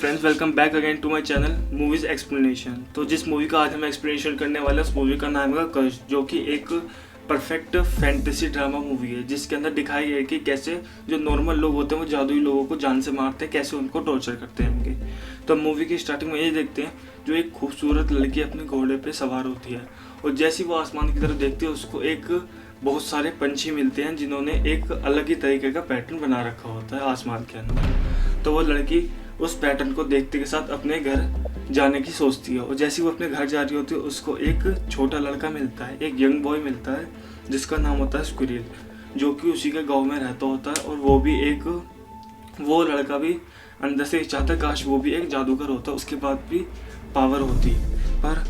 Friends, welcome back again to my channel movies explanation. तो जिस movie का आज हम एक्सप्लेनेशन करने वाले हैं उस मूवी का नाम है कर्स, जो कि एक परफेक्ट फैंटेसी ड्रामा मूवी है जिसके अंदर दिखाया गया है कि कैसे जो नॉर्मल लोग होते हैं वो जादुई लोगों को जान से मारते हैं, कैसे उनको टॉर्चर करते हैं। तो मूवी की स्टार्टिंग में ये देखते हैं, जो एक खूबसूरत लड़की अपने घोड़े पे सवार होती है और जैसे वो आसमान की तरफ देखती है उसको एक बहुत सारे पंछी मिलते हैं जिन्होंने एक अलग ही तरीके का पैटर्न बना रखा होता है आसमान के अंदर। तो वो लड़की उस पैटर्न को देखते के साथ अपने घर जाने की सोचती है और जैसे वो अपने घर जा रही होती है उसको एक छोटा लड़का मिलता है, एक यंग बॉय मिलता है जिसका नाम होता है स्क्विरल, जो कि उसी के गांव में रहता होता है। और वो लड़का भी अंदर से चाहता है काश वो भी एक जादूगर होता, उसके बाद भी पावर होती। पर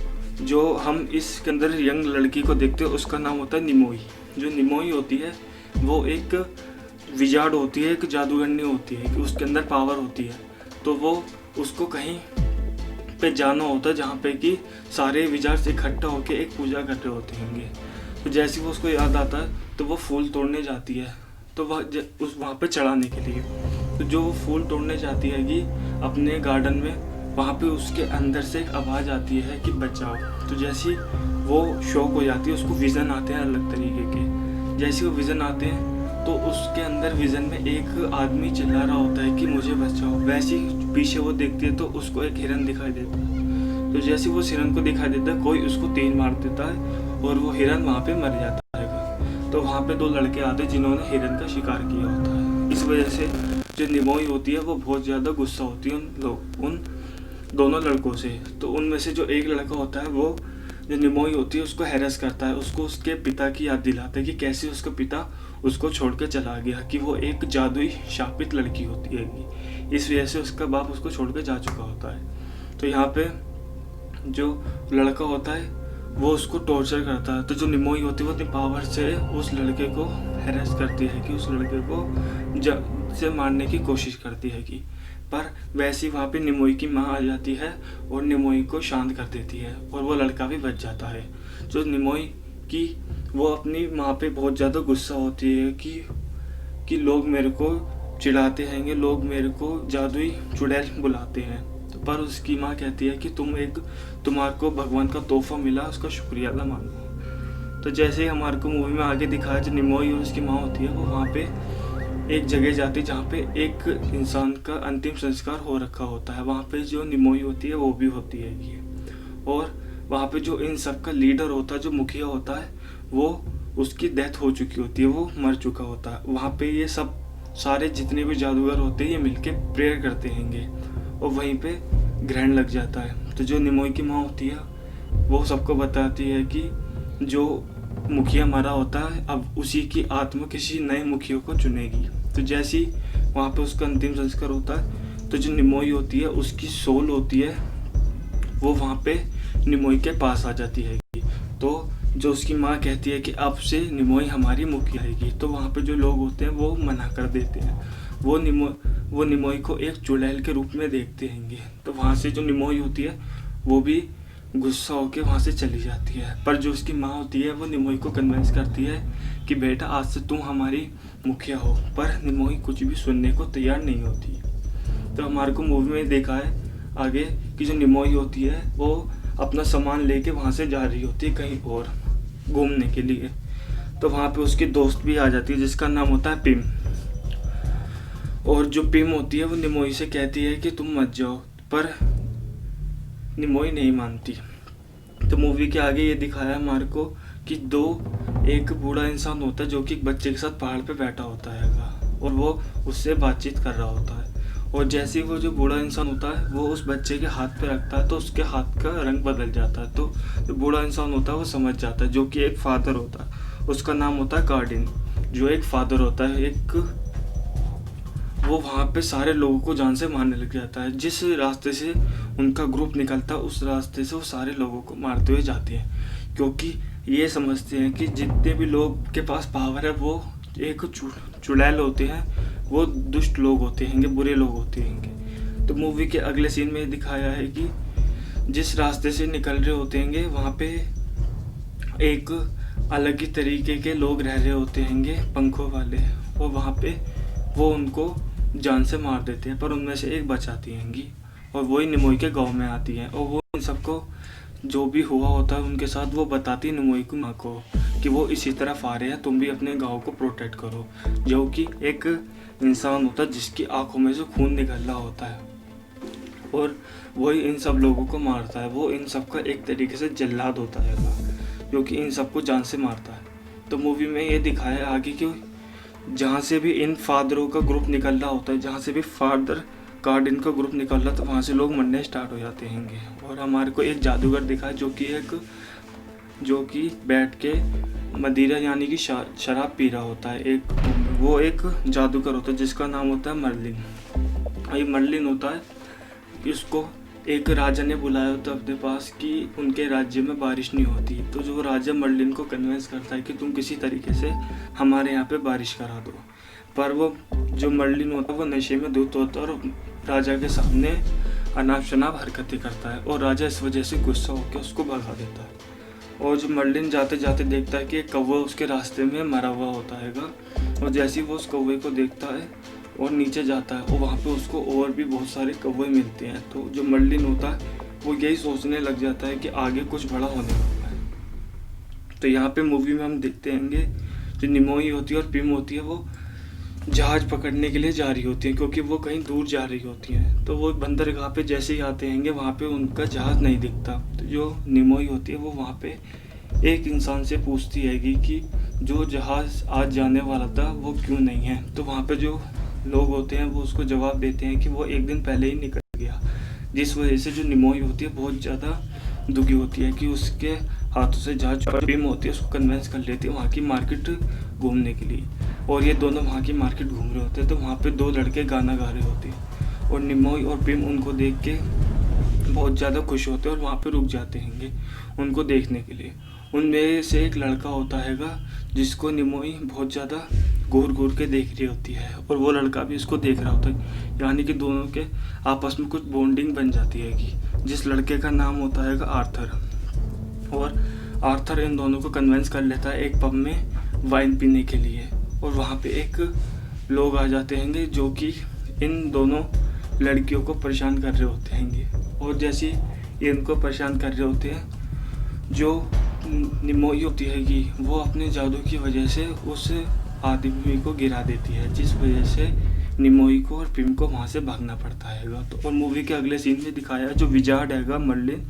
जो हम इसके अंदर यंग लड़की को देखते हैं उसका नाम होता है निमोई। जो निमोई होती है वो एक विजार्ड होती है, एक जादूगरनी होती है कि उसके अंदर पावर होती है। तो वो उसको कहीं पे जाना होता है जहाँ पे कि सारे विजार्ड्स इकट्ठा होकर एक पूजा कर रहे होते होंगे। तो जैसे वो उसको याद आता है तो वो फूल तोड़ने जाती है, तो वहाँ पे चढ़ाने के लिए। तो जो वो फूल तोड़ने जाती है कि अपने गार्डन में, वहाँ पे उसके अंदर से एक आवाज़ आती है कि बचाओ। तो जैसे वो शॉक हो जाती है, उसको विज़न आते हैं अलग तरीके के। जैसे वो विज़न आते हैं तो उसके अंदर विज़न में एक आदमी चिल्ला रहा होता है कि मुझे बचाओ। वैसे ही पीछे वो देखती है तो उसको एक हिरन दिखाई देता है। तो जैसे वो हिरन को दिखाई देता है कोई उसको तीर मार देता है और वो हिरन वहाँ पे मर जाता है। तो वहाँ पे दो लड़के आते हैं जिन्होंने हिरन का शिकार किया होता है। इस वजह से जो निमोई होती है वो बहुत ज़्यादा गुस्सा होती है उन दोनों लड़कों से। तो उनमें से जो एक लड़का होता है वो जो निमोई होती है उसको हैरेस करता है, उसको उसके पिता की याद दिलाता है कि कैसे उसका पिता उसको छोड़ के चला गया, कि वो एक जादुई शापित लड़की होती है। इस वजह से उसका बाप उसको छोड़ के जा चुका होता है। तो यहाँ पे जो लड़का होता है वो उसको टॉर्चर करता है। तो जो निमोई होती है वो अपनी पावर से उस लड़के को हैरेस करती है कि उस लड़के को से मारने की कोशिश करती है कि, पर वैसे ही वहाँ पे निमोई की माँ आ जाती है और निमोई को शांत कर देती है और वो लड़का भी बच जाता है। जो निमोई की वो अपनी माँ पे बहुत ज़्यादा गुस्सा होती है कि लोग मेरे को चिढ़ाते हैं, लोग मेरे को जादुई चुड़ैल बुलाते हैं। तो पर उसकी माँ कहती है कि तुम्हारे को भगवान का तोहफा मिला, उसका शुक्रिया अदा मानो। तो जैसे ही हमारे को मूवी में आगे दिखाया, जो निमोई और उसकी माँ होती है वो वहाँ पे एक जगह जाती है जहाँ पे एक इंसान का अंतिम संस्कार हो रखा होता है। वहाँ पे जो निमोई होती है वो भी होती है ये, और वहाँ पे जो इन सब का लीडर होता है, जो मुखिया होता है, वो उसकी डेथ हो चुकी होती है, वो मर चुका होता है। वहाँ पे ये सब सारे जितने भी जादूगर होते हैं ये मिलके प्रेयर करते हैंगे और वहीं पे ग्रहण लग जाता है। तो जो निमोई की माँ होती है वो सबको बताती है कि जो मुखिया मरा होता है अब उसी की आत्मा किसी नए मुखिया को चुनेगी। तो जैसे ही वहाँ पे उसका अंतिम संस्कार होता है तो जो निमोई होती है उसकी सोल होती है वो वहाँ पे निमोई के पास आ जाती है। तो जो उसकी माँ कहती है कि अब से निमोई हमारी मुखिया आएगी, तो वहाँ पे जो लोग होते हैं वो मना कर देते हैं। वो निमोई को एक चुड़ैल के रूप में देखते हैंगे। तो वहाँ से जो निमोई होती है वो भी गुस्सा होकर वहाँ से चली जाती है। पर जो उसकी माँ होती है वो निमोई को कन्विंस करती है कि बेटा आज से तुम हमारी मुखिया हो, पर निमोई कुछ भी सुनने को तैयार नहीं होती। तो हमारे को मूवी में देखा है आगे कि जो निमोई होती है वो अपना सामान लेके वहाँ से जा रही होती है कहीं और घूमने के लिए। तो वहाँ पे उसकी दोस्त भी आ जाती है जिसका नाम होता है पिम। और जो पिम होती है वो निमोई से कहती है कि तुम मत जाओ, पर निमोई नहीं मानती। तो मूवी के आगे ये दिखाया हमारे को कि एक बूढ़ा इंसान होता है जो कि एक बच्चे के साथ पहाड़ पे बैठा होता है और वो उससे बातचीत कर रहा होता है। और जैसे ही वो जो बूढ़ा इंसान होता है वो उस बच्चे के हाथ पे रखता है तो उसके हाथ का रंग बदल जाता है। तो जो बूढ़ा इंसान होता है वो समझ जाता है, जो कि एक फादर होता है, उसका नाम होता है कार्डिन, जो एक फादर होता है वो वहाँ पे सारे लोगों को जान से मारने लग जाता है। जिस रास्ते से उनका ग्रुप निकलता है उस रास्ते से वो सारे लोगों को मारते हुए जाते हैं, क्योंकि ये समझते हैं कि जितने भी लोग के पास पावर है वो एक चुड़ैल होते हैं, वो दुष्ट लोग होते हैं, बुरे लोग होते हैं। तो मूवी के अगले सीन में दिखाया है कि जिस रास्ते से निकल रहे होते हैं वहाँ पे एक अलग ही तरीके के लोग रह रहे होते हैं, पंखों वाले, और वहाँ पे वो उनको जान से मार देते हैं, पर उनमें से एक बचाती हैंगी और वही निमोई के गांव में आती है और वो इन सबको जो भी हुआ होता है उनके साथ वो बताती है निमोई की माँ को कि वो इसी तरफ आ रहे हैं, तुम भी अपने गांव को प्रोटेक्ट करो। जो कि एक इंसान होता है जिसकी आंखों में से खून निकल रहा होता है और वही इन सब लोगों को मारता है। वो इन सब का एक तरीके से जल्लाद होता है जो कि इन सबको जान से मारता है। तो मूवी में ये दिखाया है आगे कि जहाँ से भी इन फादरों का ग्रुप निकल रहा होता है, जहाँ से भी फादर कार्ड इनका ग्रुप निकल रहा, तो वहाँ से लोग मरने स्टार्ट हो जाते हैं। और हमारे को एक जादूगर दिखा है जो कि बैठ के मदिरा यानी कि शराब पी रहा होता है। वो एक जादूगर होता है जिसका नाम होता है मर्लिन। ये मर्लिन होता है कि उसको एक राजा ने बुलाया होता है अपने पास कि उनके राज्य में बारिश नहीं होती। तो जो राजा मर्लिन को कन्विंस करता है कि तुम किसी तरीके से हमारे यहाँ पे बारिश करा दो। पर वो जो मर्लिन होता है वो नशे में धुत होता है और राजा के सामने अनाप शनाप हरकतें करता है और राजा इस वजह से गुस्सा होकर उसको भगा देता है। और जो मर्लिन जाते जाते देखता है कि एक कौवा उसके रास्ते में मरा हुआ होता है और जैसे ही वो उस कौवे को देखता है और नीचे जाता है और वहाँ पे उसको और भी बहुत सारे कौवे मिलते हैं। तो जो मर्लिन होता है वो यही सोचने लग जाता है कि आगे कुछ बड़ा होने वाला है। तो यहाँ पे मूवी में हम देखते हैं जो निमोई होती है और पिम होती है वो जहाज़ पकड़ने के लिए जा रही होती हैं क्योंकि वो कहीं दूर जा रही होती हैं। तो वो बंदरगाह पे जैसे ही आते हैं वहाँ पे उनका जहाज़ नहीं दिखता। तो जो निमोई होती है वो वहाँ पे एक इंसान से पूछती है कि जो जहाज़ आज जाने वाला था वो क्यों नहीं है। तो वहाँ पे जो लोग होते हैं वो उसको जवाब देते हैं कि वो एक दिन पहले ही निकल गया। जिस वजह से जो निमोई होती है बहुत ज़्यादा दुखी होती है कि उसके हाथों से जहाज पिम होती है उसको कन्विंस कर लेती है वहाँ की मार्केट घूमने के लिए। और ये दोनों वहाँ की मार्केट घूम रहे होते हैं। तो वहाँ पे दो लड़के गाना गा रहे होते हैं और निमोई और पिम उनको देख के बहुत ज़्यादा खुश होते हैं और वहाँ पे रुक जाते हैं उनको देखने के लिए। उनमें से एक लड़का होता है जिसको निमोई बहुत ज़्यादा घूर घूर के देख रही होती है और वो लड़का भी इसको देख रहा होता है। यानी कि दोनों के आपस में कुछ बॉन्डिंग बन जाती है जिस लड़के का नाम होता है आर्थर। और आर्थर इन दोनों को कन्विंस कर लेता है एक पब में वाइन पीने के लिए और वहाँ पे एक लोग आ जाते हैं जो कि इन दोनों लड़कियों को परेशान कर रहे होते हैं। और जैसे ये इनको परेशान कर रहे होते हैं जो निमोई होती है कि वो अपने जादू की वजह से उस आदमी को गिरा देती है जिस वजह से निमोई को और पिम को वहाँ से भागना पड़ता है। तो और मूवी के अगले सीन में दिखाया जो विजार्ड है मर्लिन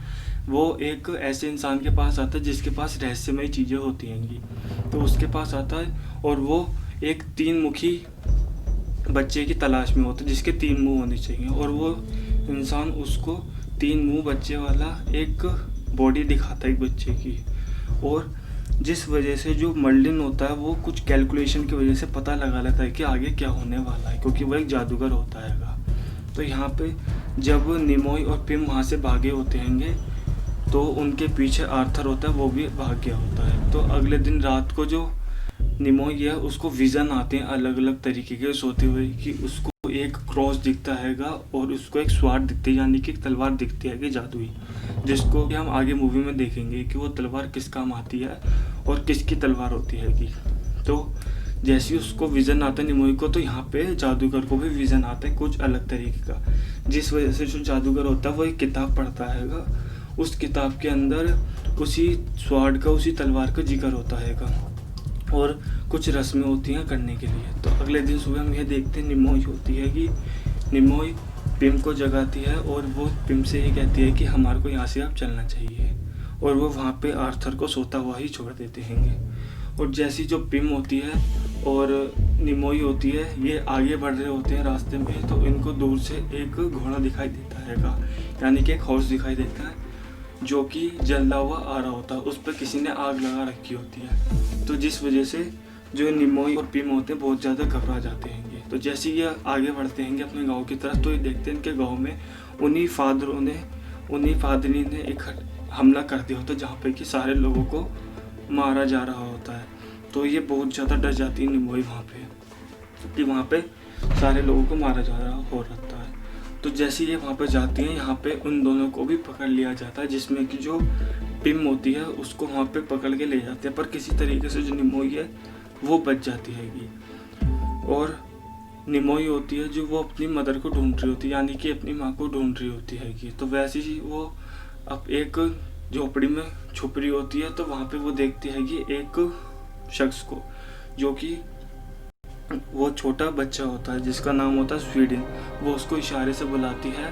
वो एक ऐसे इंसान के पास आता है जिसके पास रहस्यमय चीज़ें होती हैं। तो उसके पास आता है और वो एक 3 मुखी बच्चे की तलाश में होता है जिसके 3 मुंह होने चाहिए और वो इंसान उसको 3 मुंह बच्चे वाला एक बॉडी दिखाता है एक बच्चे की। और जिस वजह से जो मर्लिन होता है वो कुछ कैलकुलेशन की वजह से पता लगा लेता है कि आगे क्या होने वाला है क्योंकि वो एक जादूगर होता है। तो यहाँ पे जब निमोई और पिम वहाँ से भागे होते हैं तो उनके पीछे आर्थर होता है वो भी भाग गया होता है। तो अगले दिन रात को जो निमोई है उसको विज़न आते हैं अलग अलग तरीके के सोते हुए कि उसको एक क्रॉस दिखता हैगा और उसको एक स्वार्ड दिखती है यानी कि एक तलवार दिखती है कि जादुई, जिसको हम आगे मूवी में देखेंगे कि वो तलवार किस काम आती है और किसकी तलवार होती है कि। तो जैसे ही उसको विज़न आता है निमोई को तो यहाँ पे जादूगर को भी विज़न आता है कुछ अलग तरीके का, जिस वजह से जो जादूगर होता है वो एक किताब पढ़ता हैगा। उस किताब के अंदर उसी स्वार्ड का उसी तलवार का जिक्र होता हैगा और कुछ रस्में होती हैं करने के लिए। तो अगले दिन सुबह हम ये देखते हैं निमोई होती है कि निमोई पिम को जगाती है और वो पिम से ये कहती है कि हमारे को यहाँ से अब चलना चाहिए और वो वहाँ पे आर्थर को सोता हुआ ही छोड़ देते हैं। और जैसी जो पिम होती है और निमोई होती है ये आगे बढ़ रहे होते हैं रास्ते में तो इनको दूर से एक घोड़ा दिखाई देता हैगा यानी कि एक हॉर्स दिखाई देता है जो कि जलता हुआ आ रहा होता है, उस पर किसी ने आग लगा रखी होती है। तो जिस वजह से जो निमोई और पिम होते हैं बहुत ज़्यादा घबरा जाते हैं। तो जैसे ये आगे बढ़ते हैं अपने गांव की तरफ तो ये देखते हैं इनके गांव में उन्हीं फादरी ने एक हमला कर दिया होता है जहाँ पे कि सारे लोगों को मारा जा रहा होता है। तो ये बहुत ज़्यादा डर जाती है निमोई वहाँ पे कि वहाँ पे सारे लोगों को मारा जा रहा हो रहता है। तो जैसे ये वहाँ पे जाती हैं यहाँ पे उन दोनों को भी पकड़ लिया जाता है जिसमें कि जो पिम होती है उसको वहाँ पे पकड़ के ले जाते हैं पर किसी तरीके से जो निमोई है वो बच जाती हैगी। और निमोई होती है जो वो अपनी मदर को ढूंढ रही होती है, यानी कि अपनी माँ को ढूंढ रही होती है कि तो वैसे ही वो अब एक झोपड़ी में छुप रही होती है। तो वहाँ पे वो देखती है कि एक शख्स को, जो कि वो छोटा बच्चा होता है जिसका नाम होता है स्वीडन। वो उसको इशारे से बुलाती है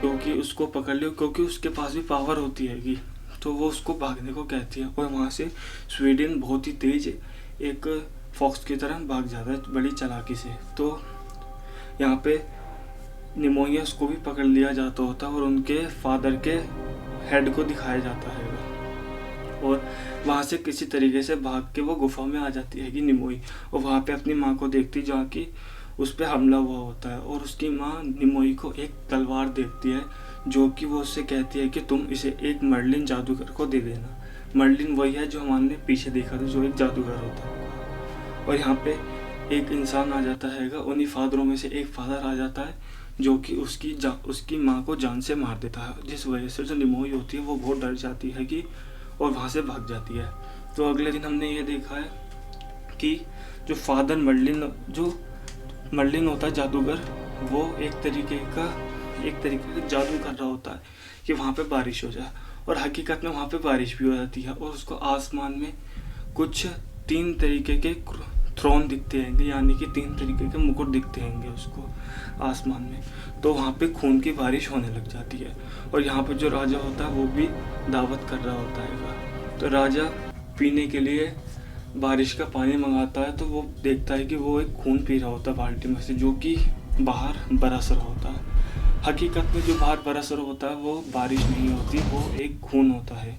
क्योंकि उसको पकड़ लियो, क्योंकि उसके पास भी पावर होती है कि तो वो उसको भागने को कहती है। और वहाँ से स्वीडन बहुत ही तेज एक फॉक्स की तरह भाग जाता है बड़ी चालाकी से। तो यहाँ पे निमोनियस को भी पकड़ लिया जाता होता है और उनके फादर के हेड को दिखाया जाता है और वहाँ से किसी तरीके से भाग के वो गुफा में आ जाती है कि निमोई, और वहाँ पे अपनी माँ को देखती जहाँ की उस पर हमला हुआ होता है। और उसकी माँ निमोई को एक तलवार देती है जो कि वो उससे कहती है कि तुम इसे एक मर्लिन जादूगर को दे देना। मर्लिन वही है जो हमने पीछे देखा था, जो एक जादूगर होता है। और यहाँ पे एक इंसान आ जाता है, उन्हीं फादरों में से एक फादर आ जाता है जो कि उसकी माँ को जान से मार देता है, जिस वजह से जो निमोई होती है वो बहुत डर जाती है कि और वहाँ से भाग जाती है। तो अगले दिन हमने ये देखा है कि जो फादर मर्लिन होता है जादूगर, वो एक तरीके का जादू कर रहा होता है कि वहाँ पे बारिश हो जाए, और हकीकत में वहाँ पे बारिश भी हो जाती है। और उसको आसमान में कुछ 3 तरीके के थ्रोन दिखते हैं, यानी कि 3 तरीके के मुकुट दिखते हैं उसको आसमान में। तो वहाँ पे खून की बारिश होने लग जाती है। और यहाँ पे जो राजा होता है वो भी दावत कर रहा होता है। तो राजा पीने के लिए बारिश का पानी मंगाता है, तो वो देखता है कि वो एक खून पी रहा होता है बाल्टी में से, जो कि बाहर बरस रहा होता है। हकीकत में जो बाहर बरस रहा होता है वो बारिश नहीं होती, वो एक खून होता है।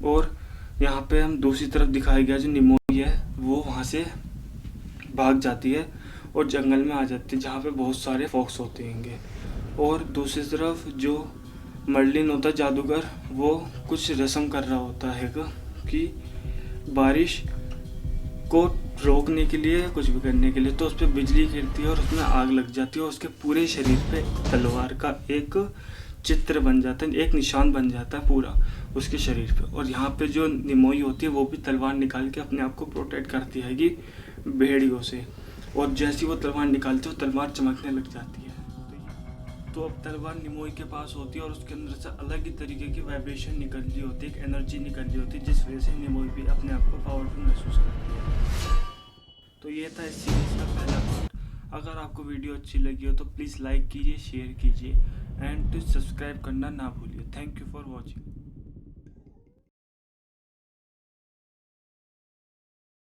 और यहाँ पे हम दूसरी तरफ दिखाया गया जो निमोई है वो वहाँ से भाग जाती है और जंगल में आ जाती है जहाँ पे बहुत सारे फॉक्स होते हैं। और दूसरी तरफ जो मर्लिन होता है जादूगर, वो कुछ रस्म कर रहा होता है कि बारिश को रोकने के लिए, कुछ भी करने के लिए। तो उस पर बिजली गिरती है और उसमें आग लग जाती है और उसके पूरे शरीर पे तलवार का एक चित्र बन जाता है, एक निशान बन जाता है पूरा उसके शरीर पे। और यहाँ पे जो निमोई होती है वो भी तलवार निकाल के अपने आप को प्रोटेक्ट करती है कि भेड़ियों से। और जैसी वो तलवार निकालती है वो तलवार चमकने लग जाती है। तो अब तलवार निमोई के पास होती है और उसके अंदर से अलग ही तरीके की वाइब्रेशन निकल रही होती है, एक एनर्जी निकल रही होती है, जिस वजह से निमोई भी अपने आप को पावरफुल महसूस करती है। तो ये था इस सीरीज का पहला पार्ट। अगर आपको वीडियो अच्छी लगी हो तो प्लीज़ लाइक कीजिए, शेयर कीजिए एंड सब्सक्राइब करना ना भूलिए। Thank you for watching.